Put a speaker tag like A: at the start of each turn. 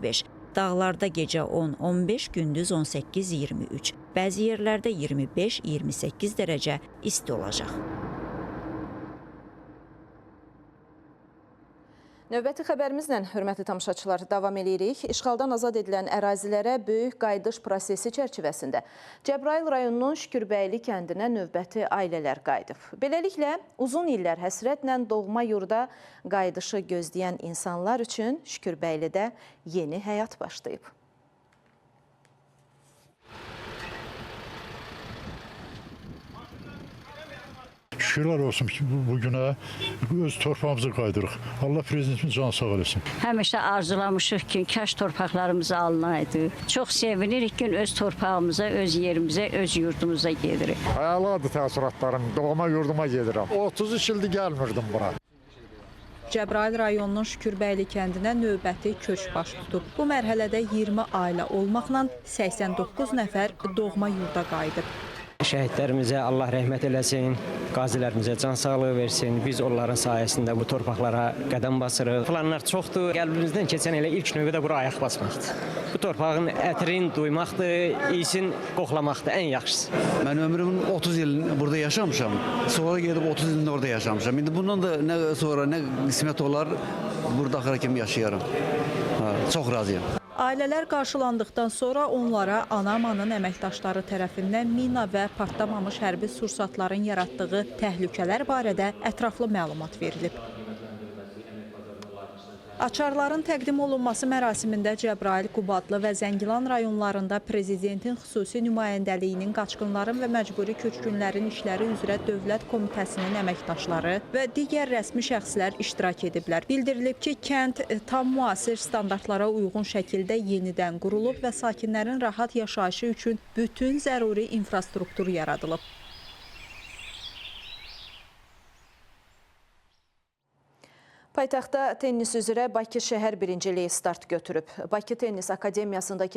A: 35. Dağlarda gecə 10-15, gündüz 18-23. Bəzi yerlərdə 25-28 dərəcə isti olacaq.
B: Növbəti xəbərimizlə, hörmətli tamaşaçılar, davam edirik. İşğaldan azad edilən ərazilərə böyük qayıdış prosesi çərçivəsində Cəbrayıl rayonunun Şükürbəyli kəndinə növbəti ailələr qayıdıb. Beləliklə, uzun illər həsrətlə doğma yurda qayıdışı gözləyən insanlar üçün Şükürbəylidə yeni həyat başlayıb.
C: Şükürlər olsun ki, bugünə öz torpağımıza qaydırıq. Allah prezidentimiz canı sağ eləsin.
D: Həmişə arzulamışıq ki, kaş torpaqlarımızı alınaydı. Çox sevinirik ki, öz torpağımıza, öz yerimizə, öz yurdumuza gedirik.
E: Əladır təəssüratlarım, doğma yurduma gedirəm. 33 ildir gəlmirdim bura.
F: Cəbrayıl rayonunun Şükürbəyli kəndinə növbəti köç baş tutub. Bu mərhələdə 20 ailə olmaqla 89 nəfər doğma yurda qayıdıb.
G: Şəhidlərimizə Allah rəhmət eləsin, qazilərimizə can sağlığı versin. Biz onların sayəsində bu torpaqlara qədəm basırıq. Planlar çoxdur. Qəlbimizdən keçən elə ilk növbədə bura ayaq basmaqdır. Bu torpağın ətrini duymaqdır, iyisin qoxlamaqdır, ən yaxşısı.
H: Mən ömrümün 30 il burada yaşamışam. Sonra gedib 30 ilini orada yaşamışam. İndi bundan da nə sonra nə qismət olar, burada axıra kimi yaşayarım. Çox razıyam.
F: Ailələr qarşılandıqdan sonra onlara ANAMA-nın əməkdaşları tərəfindən mina və partlamamış hərbi sursatların yaratdığı təhlükələr barədə ətraflı məlumat verilib. Açarların təqdim olunması mərasimində Cəbrayıl, Qubadlı və Zəngilan rayonlarında Prezidentin xüsusi nümayəndəliyinin qaçqınların və məcburi köçkünlərin işləri üzrə Dövlət Komitəsinin əməkdaşları və digər rəsmi şəxslər iştirak ediblər. Bildirilib ki, kənd tam müasir standartlara uyğun şəkildə yenidən qurulub və sakinlərin rahat yaşayışı üçün bütün zəruri infrastruktur yaradılıb.
B: Paytaxtda tennis üzrə Bakı şəhər birinciliyi start götürüb. Bakı Tennis Akademiyasındakı